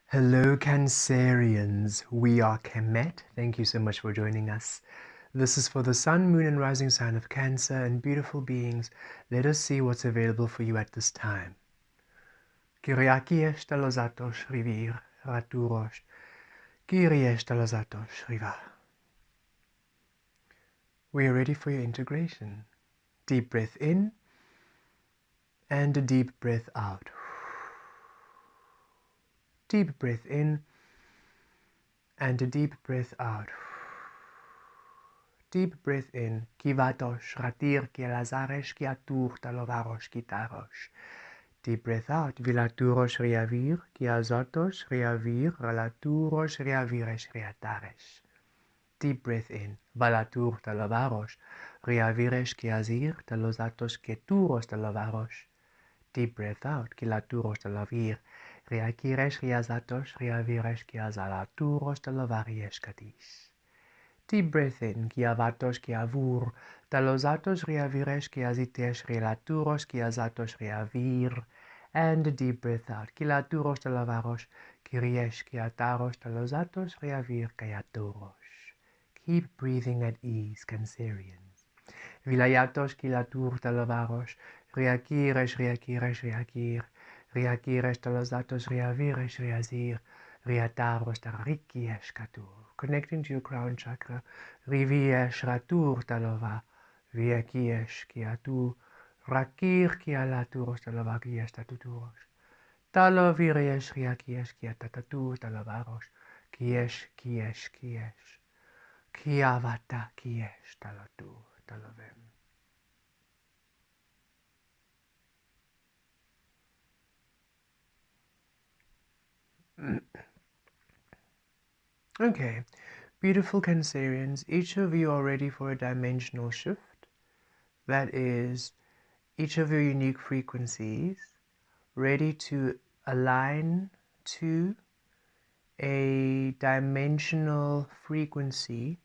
Hello, Cancerians. We are Kemet. Thank you so much for joining us. This is for the Sun, Moon, and Rising sign of Cancer, and beautiful beings. Let us see what's available for you at this time. Kyriakiesh talozatos rivir raturosh. Kyriash talozatos riva. We are ready for your integration. Deep breath in and a deep breath out. Deep breath in and a deep breath out. Deep breath in. Kivatos, ratir, kielazaresh, kiatur, talovarosh, kitarosh. Deep breath out. Vilaturosh, riavir, kiazotos, riavir, relaturosh, riaviresh, riataresh. Deep breath in. Valatur, talovarosh, riaviresh, kiazir, talozatos, keturos, talovarosh. Deep breath out. Kilaturosh, talovir, riakiresh, riazatos, riaviresh, kiazalaturosh, talovariesh, kadish. Deep breath in, kiavatos, kiavur, talozatos, riaviresh, kiazitesh, relaturos, kiazatos, riavir, and a deep breath out, kilaturos, talavaros, kiriesh, kiataros, talozatos, riavir, kiaturos. Keep breathing at ease, Cancerians. Vilayatos, kilatur, talavaros, riakiresh, riakiresh, riakir, riakiresh, talozatos, riaviresh, riazir, riataros, tarikiesh, katur. Connecting to your crown chakra, riviesh, ratur, talova, viakiesh, kiatu, rakir, kialaturos, talova, kiesh, tatuturos. Taloviriesh, riakiesh, kiatatatur, talavaros, kiesh, kiesh, kiesh. Kiavata, kiesh, talatur, talovem. Okay, beautiful Cancerians, each of you are ready for a dimensional shift. That is, each of your unique frequencies ready to align to a dimensional frequency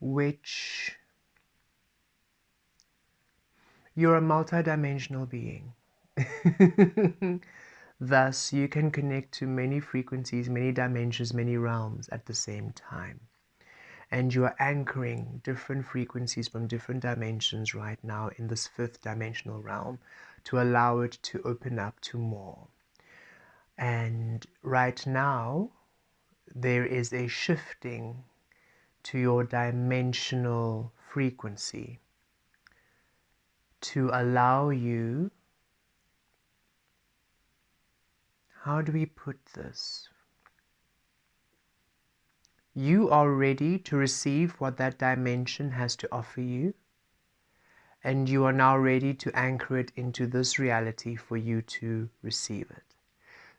which you're a multidimensional being. Thus, you can connect to many frequencies, many dimensions, many realms at the same time. And you are anchoring different frequencies from different dimensions right now in this fifth dimensional realm to allow it to open up to more. And right now, there is a shifting to your dimensional frequency to allow you, how do we put this? You are ready to receive what that dimension has to offer you, and you are now ready to anchor it into this reality for you to receive it.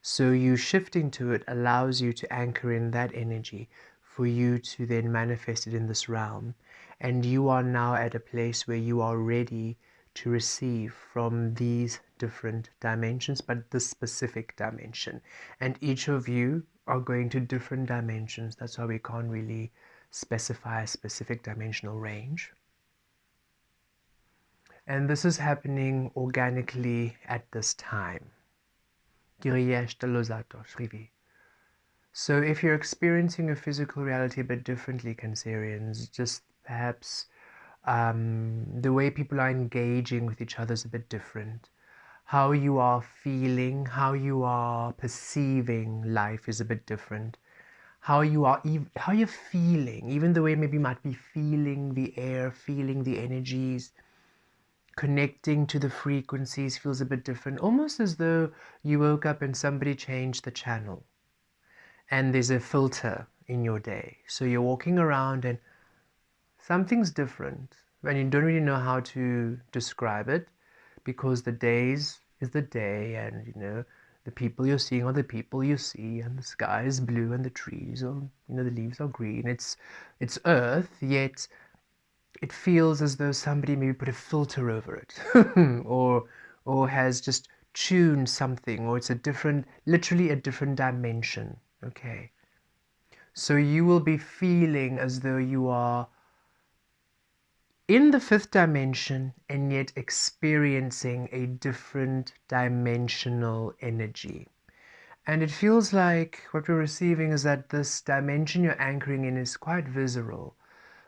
So you shifting to it allows you to anchor in that energy for you to then manifest it in this realm. And you are now at a place where you are ready to receive from these different dimensions, but this specific dimension. And each of you are going to different dimensions. That's why we can't really specify a specific dimensional range. And this is happening organically at this time. So if you're experiencing a physical reality a bit differently, Cancerians, just perhaps the way people are engaging with each other is a bit different. How you are feeling, how you are perceiving life is a bit different. How you're feeling, even the way maybe you might be feeling the air, feeling the energies, connecting to the frequencies feels a bit different, almost as though you woke up and somebody changed the channel and there's a filter in your day. So you're walking around and something's different and you don't really know how to describe it because the days is the day, and the people you're seeing are the people you see, and the sky is blue and the trees are, the leaves are green. It's earth, yet it feels as though somebody maybe put a filter over it or has just tuned something, or it's literally a different dimension. Okay, so you will be feeling as though you are in the fifth dimension and yet experiencing a different dimensional energy. And it feels like what we're receiving is that this dimension you're anchoring in is quite visceral,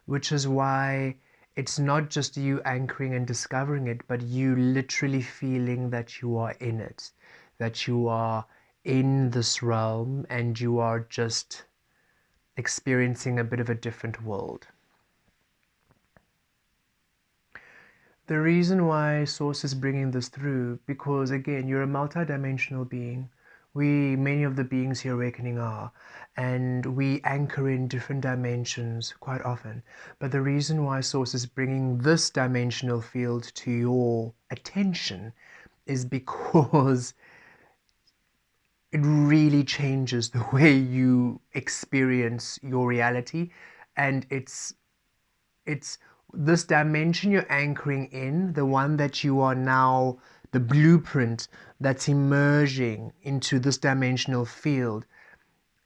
which is why it's not just you anchoring and discovering it, but you literally feeling that you are in it, that you are in this realm and you are just experiencing a bit of a different world. The reason why Source is bringing this through, because again, you're a multi-dimensional being. Many of the beings here awakening are, and we anchor in different dimensions quite often. But the reason why Source is bringing this dimensional field to your attention is because it really changes the way you experience your reality, and it's this dimension you're anchoring in, the one that you are now, the blueprint that's emerging into this dimensional field.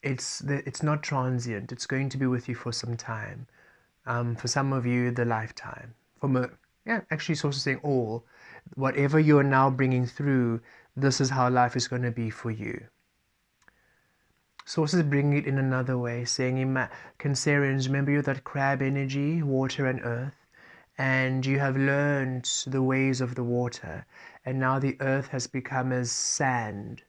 It's not transient. It's going to be with you for some time. For some of you, the lifetime. Actually, Source is saying all. Whatever you're now bringing through, this is how life is going to be for you. Source is bringing it in another way, saying, Cancerians, remember you're that crab energy, water and earth, and you have learned the ways of the water, and now the earth has become as sand,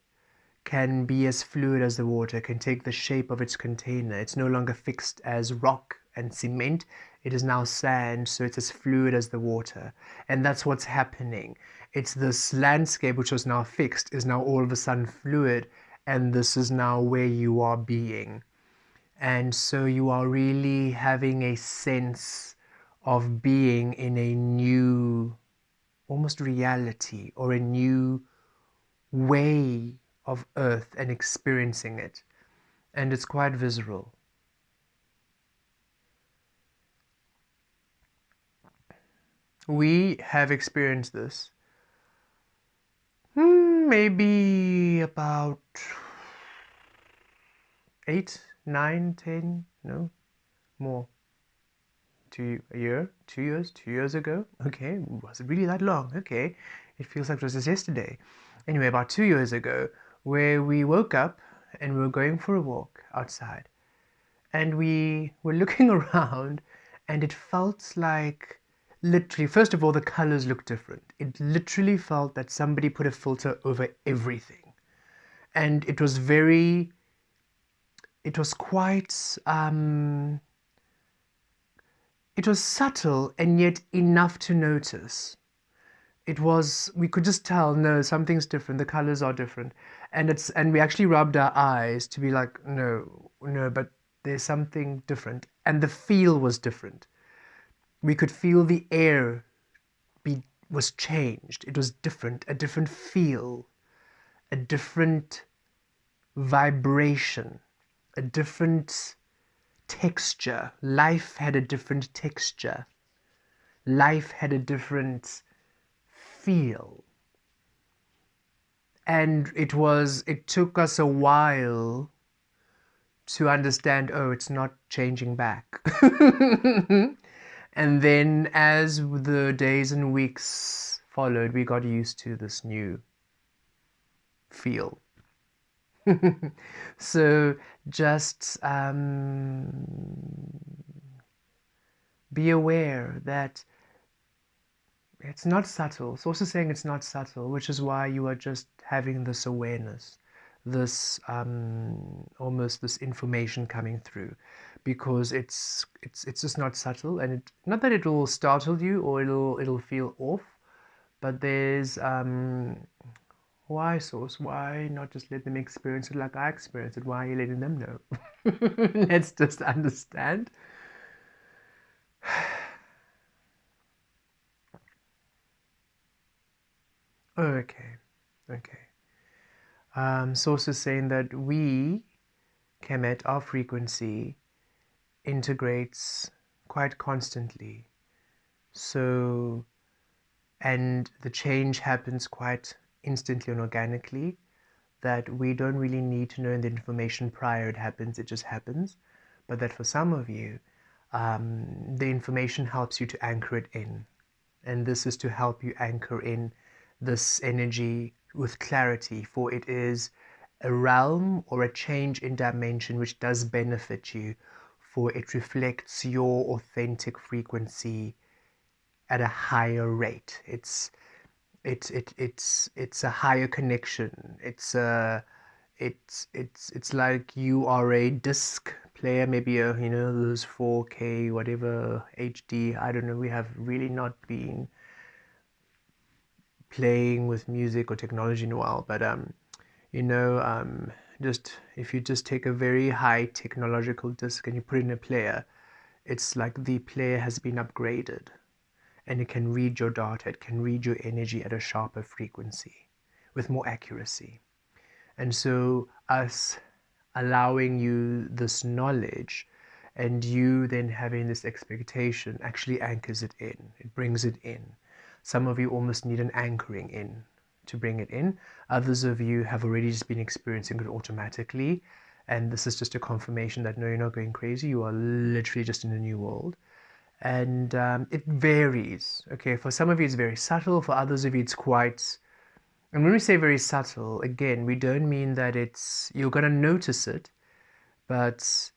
can be as fluid as the water, can take the shape of its container. It's no longer fixed as rock and cement, it is now sand, so it's as fluid as the water. And that's what's happening. It's this landscape which was now fixed is now all of a sudden fluid, and this is now where you are being. And so you are really having a sense of being in a new, almost reality, or a new way of earth and experiencing it. And it's quite visceral. We have experienced this maybe about 8, 9, 10, no, more. 2 years ago. Okay, was it really that long? Okay, it feels like it was just yesterday. Anyway, about 2 years ago, where we woke up and we were going for a walk outside, and we were looking around, and it felt like, literally, first of all, the colors looked different. It literally felt that somebody put a filter over everything, and it was quite it was subtle and yet enough to notice. We could just tell, no, something's different, the colors are different. And we actually rubbed our eyes to be like, no, but there's something different. And the feel was different. We could feel the air was changed. It was different, a different feel, a different vibration, a different texture. Life had a different texture. Life had a different feel. And it took us a while to understand, oh, it's not changing back. And then as the days and weeks followed, we got used to this new feel. So just be aware that it's not subtle. It's also saying it's not subtle, which is why you are just having this awareness, this almost this information coming through, because it's just not subtle, and not that it will startle you or it'll feel off, but there's why, Source? Why not just let them experience it like I experienced it? Why are you letting them know? Let's just understand. Okay. Source is saying that we, Kemet, our frequency, integrates quite constantly. So, and the change happens quite instantly and organically, that we don't really need to know the information prior it happens, it just happens. But that for some of you, the information helps you to anchor it in. And this is to help you anchor in this energy with clarity, for it is a realm or a change in dimension which does benefit you, for it reflects your authentic frequency at a higher rate. It's a higher connection. It's like you are a disc player, maybe a, you know, those 4K whatever HD. I don't know. We have really not been playing with music or technology in a while, but you know, just if you just take a very high technological disc and you put it in a player, it's like the player has been upgraded, and it can read your data, it can read your energy at a sharper frequency with more accuracy. And so us allowing you this knowledge and you then having this expectation actually anchors it in, it brings it in. Some of you almost need an anchoring in to bring it in. Others of you have already just been experiencing it automatically, and this is just a confirmation that no, you're not going crazy, you are literally just in a new world. And it varies. Okay, for some of you it's very subtle, for others of you it's quite, and when we say very subtle, again, we don't mean that it's, you're going to notice it, but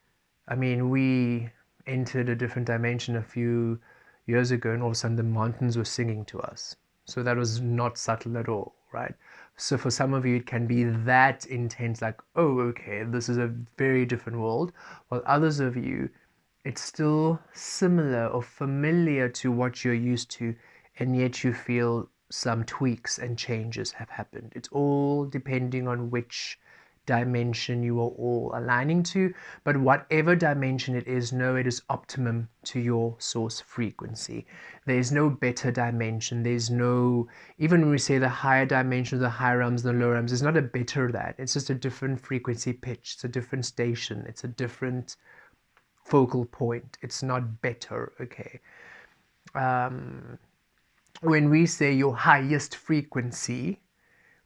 I mean, we entered a different dimension a few years ago, and all of a sudden the mountains were singing to us. So that was not subtle at all, right? So for some of you, it can be that intense, like, oh, okay, this is a very different world. While others of you, it's still similar or familiar to what you're used to, and yet you feel some tweaks and changes have happened. It's all depending on which dimension you are all aligning to, but whatever dimension it is, know it is optimum to your source frequency. There is no better dimension. There's no, even when we say the higher dimensions, the higher realms, the lower realms, there's not a better that. It's just a different frequency pitch. It's a different station. It's a different focal point. It's not better, okay? When we say your highest frequency,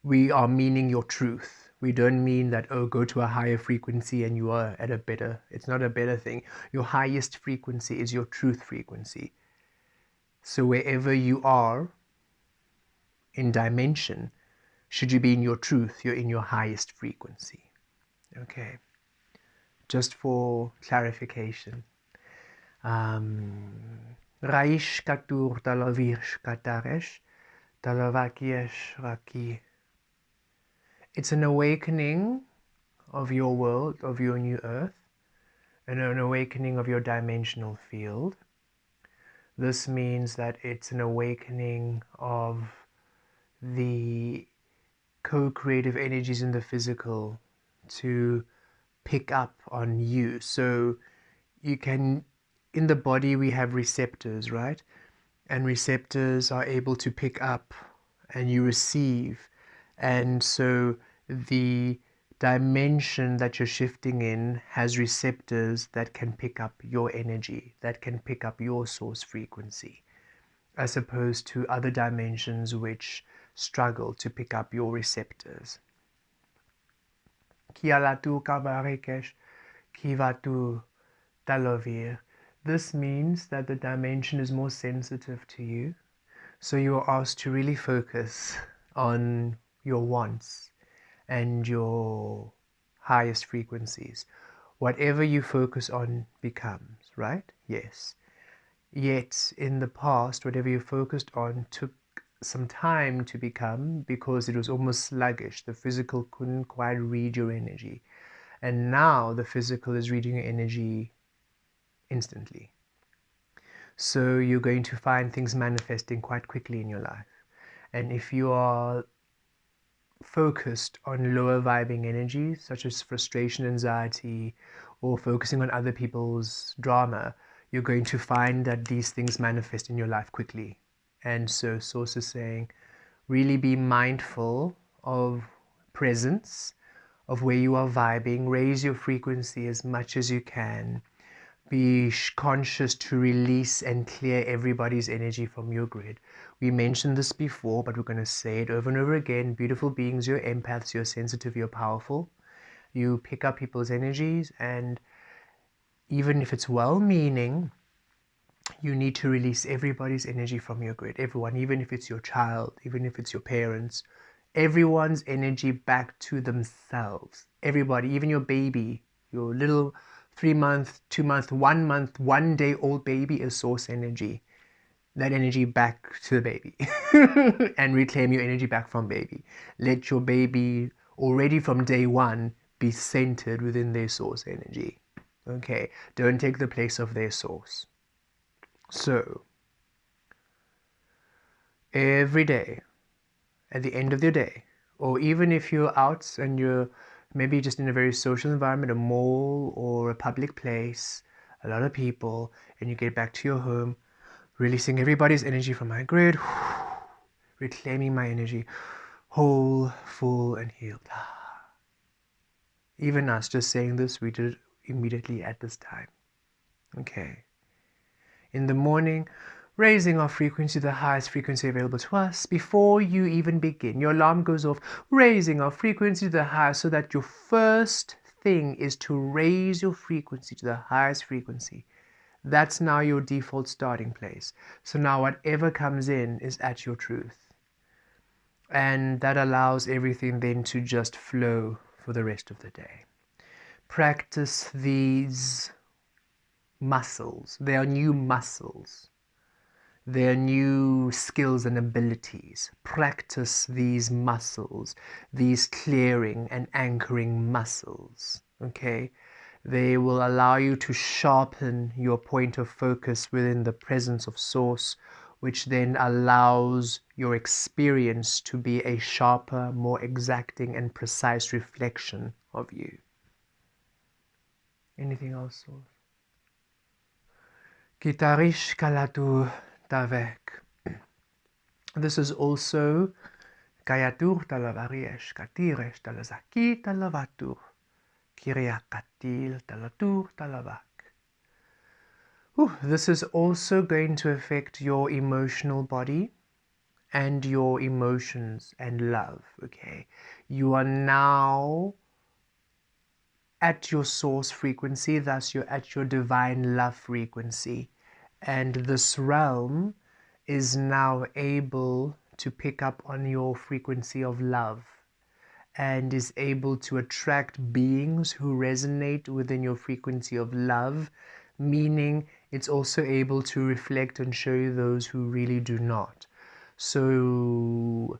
we are meaning your truth. We don't mean that, oh, go to a higher frequency and you are at a better, it's not a better thing. Your highest frequency is your truth frequency. So wherever you are in dimension, should you be in your truth, you're in your highest frequency. Okay, just for clarification. Raish katur talavish kataresh talavakiesh raki. It's an awakening of your world, of your new earth, and an awakening of your dimensional field. This means that it's an awakening of the co-creative energies in the physical to pick up on you. So you can, in the body we have receptors, right? And receptors are able to pick up and you receive. And so the dimension that you're shifting in has receptors that can pick up your energy, that can pick up your source frequency, as opposed to other dimensions which struggle to pick up your receptors. Kialatu kavarekesh kivatu talovir. This means that the dimension is more sensitive to you. So you are asked to really focus on your wants and your highest frequencies. Whatever you focus on becomes, right? Yes. Yet in the past, whatever you focused on took some time to become because it was almost sluggish. The physical couldn't quite read your energy. And now the physical is reading your energy instantly. So you're going to find things manifesting quite quickly in your life. And if you are focused on lower vibing energies, such as frustration, anxiety, or focusing on other people's drama, you're going to find that these things manifest in your life quickly. And so Source is saying, really be mindful of presence, of where you are vibing, raise your frequency as much as you can. Be conscious to release and clear everybody's energy from your grid. We mentioned this before, but we're going to say it over and over again. Beautiful beings, you're empaths, you're sensitive, you're powerful. You pick up people's energies, and even if it's well-meaning, you need to release everybody's energy from your grid. Everyone, even if it's your child, even if it's your parents, everyone's energy back to themselves. Everybody, even your baby, your little 3-month, 2-month, 1-month, 1-day-old baby is source energy. That energy back to the baby and reclaim your energy back from baby. Let your baby already from day one be centered within their source energy. Okay, don't take the place of their source. So, every day, at the end of the day, or even if you're out and you're maybe just in a very social environment, a mall or a public place, a lot of people, and you get back to your home, releasing everybody's energy from my grid, reclaiming my energy, whole, full, and healed. Even us just saying this, we did it immediately at this time. Okay. In the morning, raising our frequency to the highest frequency available to us before you even begin. Your alarm goes off, raising our frequency to the highest, so that your first thing is to raise your frequency to the highest frequency. That's now your default starting place. So now whatever comes in is at your truth. And that allows everything then to just flow for the rest of the day. Practice these muscles. They are new muscles. They are new skills and abilities. Practice these muscles, these clearing and anchoring muscles. Okay? They will allow you to sharpen your point of focus within the presence of Source, which then allows your experience to be a sharper, more exacting and precise reflection of you. Anything else, Source? Kitarish kalatu tavek. This is also kayatur talavariesh katiresh talazaki talavatur. This is also going to affect your emotional body and your emotions and love. Okay, you are now at your source frequency, thus you're at your divine love frequency, and this realm is now able to pick up on your frequency of love and is able to attract beings who resonate within your frequency of love, meaning it's also able to reflect and show you those who really do not. So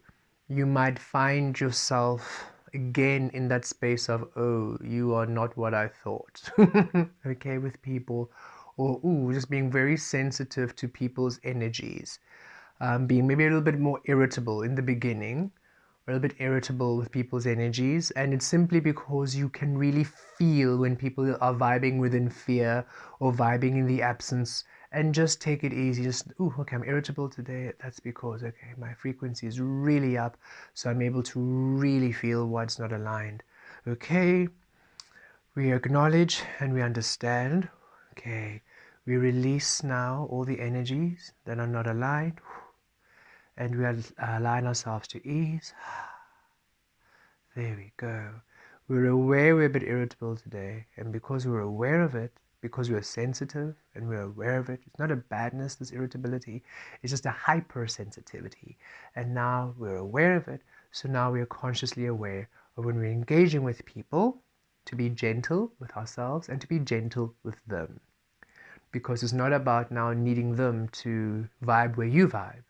you might find yourself again in that space of, oh, you are not what I thought. Okay, with people, or just being very sensitive to people's energies, being maybe a little bit more irritable in the beginning, a little bit irritable with people's energies, and it's simply because you can really feel when people are vibing within fear or vibing in the absence, and just take it easy. Just, okay, I'm irritable today. That's because, okay, my frequency is really up, so I'm able to really feel what's not aligned. Okay, we acknowledge and we understand. Okay, we release now all the energies that are not aligned. And we align ourselves to ease. There we go. We're aware we're a bit irritable today, and because we're aware of it, because we're sensitive and we're aware of it, it's not a badness, this irritability, it's just a hypersensitivity. And now we're aware of it, so now we are consciously aware of when we're engaging with people, to be gentle with ourselves and to be gentle with them. Because it's not about now needing them to vibe where you vibe.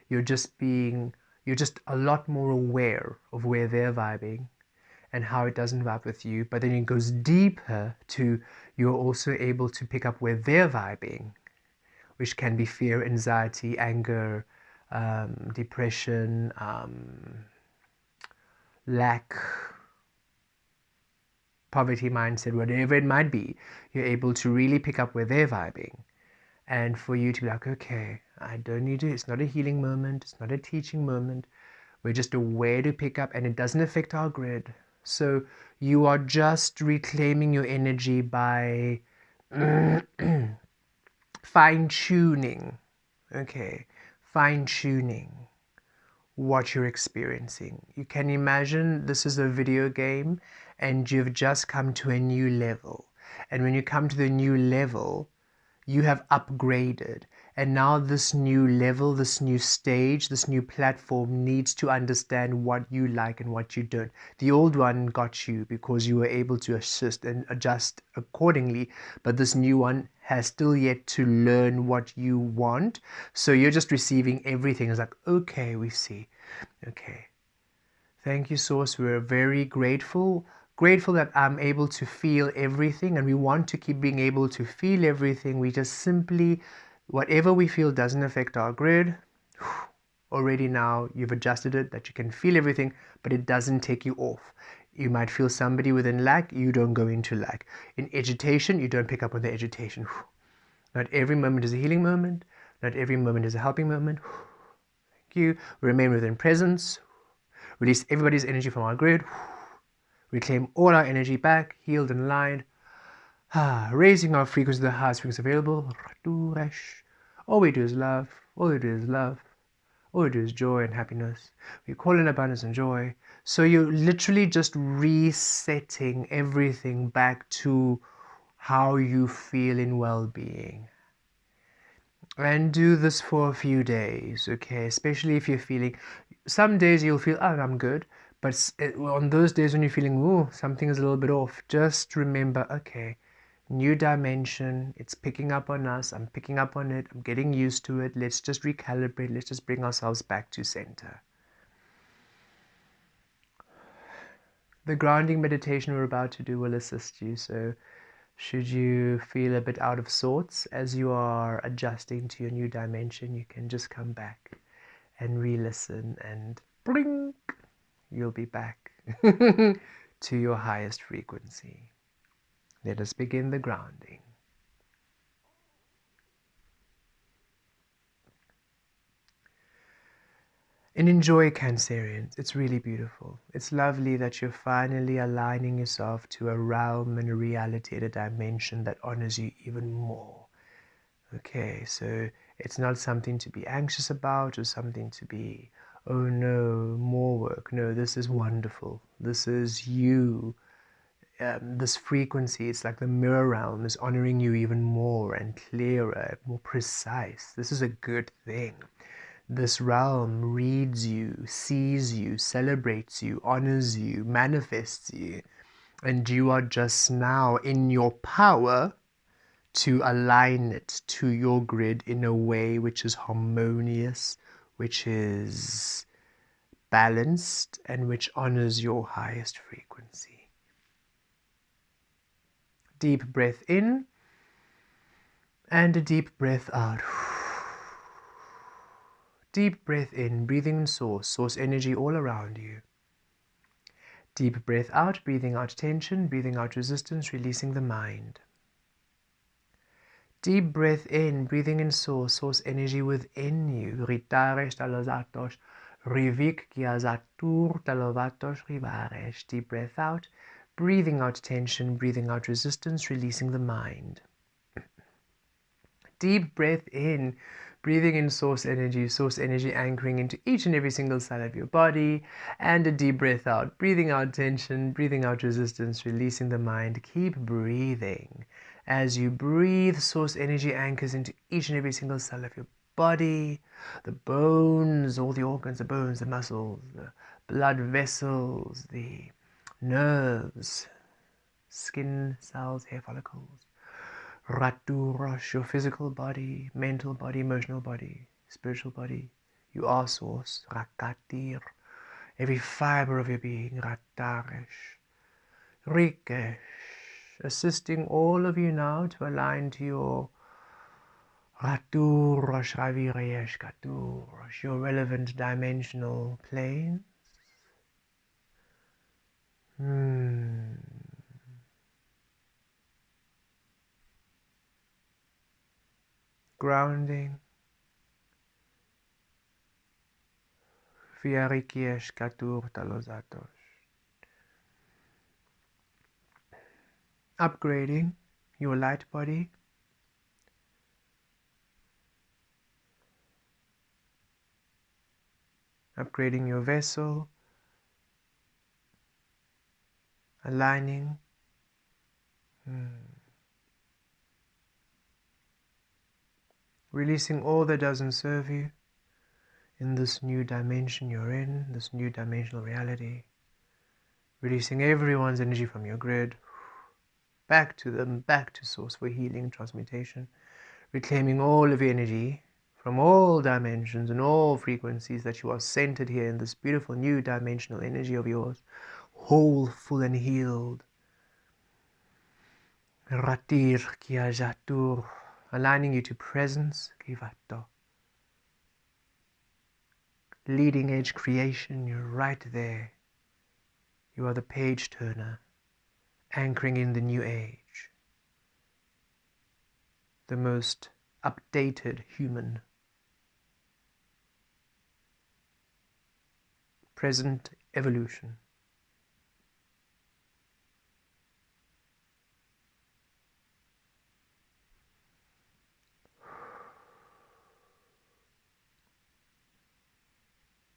You're just a lot more aware of where they're vibing and how it doesn't vibe with you. But then it goes deeper to, you're also able to pick up where they're vibing, which can be fear, anxiety, anger, depression, lack, poverty mindset, whatever it might be. You're able to really pick up where they're vibing. And for you to be like, okay, I don't need to, it's not a healing moment, it's not a teaching moment. We're just aware to pick up, and it doesn't affect our grid. So you are just reclaiming your energy by fine-tuning, okay, fine-tuning what you're experiencing. You can imagine this is a video game and you've just come to a new level. And when you come to the new level, you have upgraded, And now this new level, this new stage, this new platform needs to understand what you like and what you don't. The old one got you because you were able to assist and adjust accordingly, but this new one has still yet to learn what you want. So you're just receiving everything. It's like, okay, we see. Okay. Thank you, Source. We're very grateful that I'm able to feel everything, and we want to keep being able to feel everything. We just simply, whatever we feel doesn't affect our grid. Already now you've adjusted it that you can feel everything, but it doesn't take you off. You might feel somebody within lack, you don't go into lack. In agitation, you don't pick up on the agitation. Not every moment is a healing moment. Not every moment is a helping moment. Thank you. Remain within presence. Release everybody's energy from our grid. Reclaim all our energy back, healed and aligned. Raising our frequency to the highest frequency available. All we do is love. All we do is love. All we do is joy and happiness. We call in abundance and joy. So you're literally just resetting everything back to how you feel in well-being. And do this for a few days, okay? Especially if you're feeling, some days you'll feel, oh, I'm good. But on those days when you're feeling, oh, something is a little bit off, just remember, okay, new dimension, it's picking up on us, I'm picking up on it, I'm getting used to it, let's just recalibrate, let's just bring ourselves back to center. The grounding meditation we're about to do will assist you, so should you feel a bit out of sorts as you are adjusting to your new dimension, you can just come back and re-listen and blink, you'll be back to your highest frequency. Let us begin the grounding. And enjoy, Cancerians. It's really beautiful. It's lovely that you're finally aligning yourself to a realm and a reality and a dimension that honors you even more. Okay, so it's not something to be anxious about or something to be, oh no, more work. No, this is wonderful. This is you. This frequency, it's like the mirror realm is honoring you even more and clearer, more precise. This is a good thing. This realm reads you, sees you, celebrates you, honors you, manifests you, and you are just now in your power to align it to your grid in a way which is harmonious, which is balanced, and which honors your highest frequency. Deep breath in and a deep breath out. Deep breath in, breathing in source energy all around you. Deep breath out, breathing out tension, breathing out resistance, releasing the mind. Deep breath in, breathing in source energy within you. Ritaresh talozatos, rivik kiazatur talovatos rivaresh. Deep breath out, breathing out tension, breathing out resistance, releasing the mind. Deep breath in, breathing in source energy anchoring into each and every single cell of your body, and a deep breath out, breathing out tension, breathing out resistance, releasing the mind. Keep breathing. As you breathe, source energy anchors into each and every single cell of your body, the bones, all the organs, the bones, the muscles, the blood vessels, the nerves, skin cells, hair follicles. Raturosh, your physical body, mental body, emotional body, spiritual body. You are source. Rakatir, every fiber of your being. Rataresh, Rikesh, assisting all of you now to align to your Raturosh, Raviresh, Katurosh, your relevant dimensional plane. Grounding. Viarikiesh Katur Talozatos. Upgrading your light body. Upgrading your vessel. Aligning. releasing all that doesn't serve you in this new dimension you're in, this new dimensional reality, releasing everyone's energy from your grid, back to them, back to source for healing, transmutation, reclaiming all of your energy from all dimensions and all frequencies that you are centered here in this beautiful new dimensional energy of yours, whole, full and healed. Ratir kia jatur, aligning you to presence, kivato. Leading edge creation, you're right there. You are the page turner, anchoring in the new age. The most updated human. Present evolution.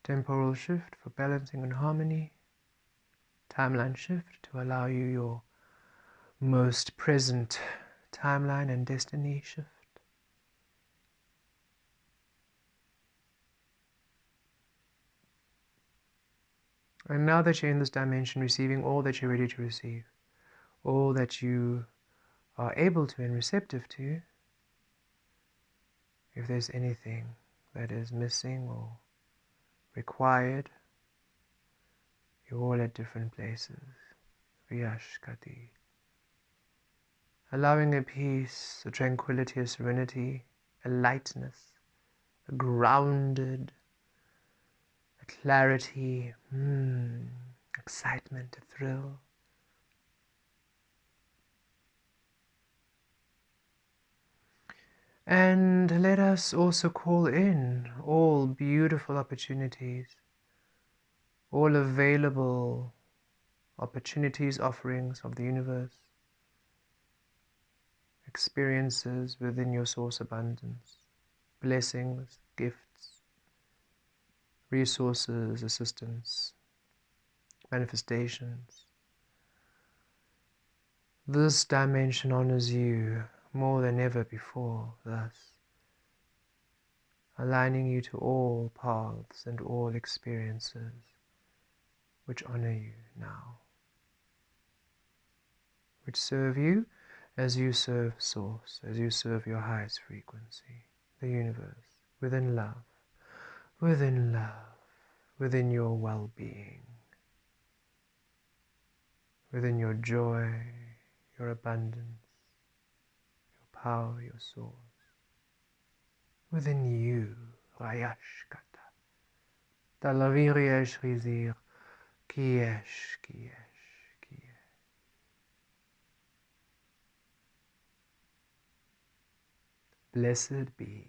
Temporal shift for balancing and harmony. Timeline shift to allow you your most present timeline and destiny shift. And now that you're in this dimension, receiving all that you're ready to receive, all that you are able to and receptive to, if there's anything that is missing or required, you're all at different places. Vyashkati. Allowing a peace, a tranquility, a serenity, a lightness, a grounded, a clarity, excitement, a thrill. And let us also call in all beautiful opportunities, all available opportunities, offerings of the universe, experiences within your source abundance, blessings, gifts, resources, assistance, manifestations. This dimension honors you more than ever before, thus aligning you to all paths and all experiences which honor you now, which serve you as you serve Source, as you serve your highest frequency, the universe, within love, within love, within your well-being, within your joy, your abundance, your power, your source, within you, Rayashkata, Talaviriesh Rizir, Kiesh, Kiesh, Kiesh. Blessed be.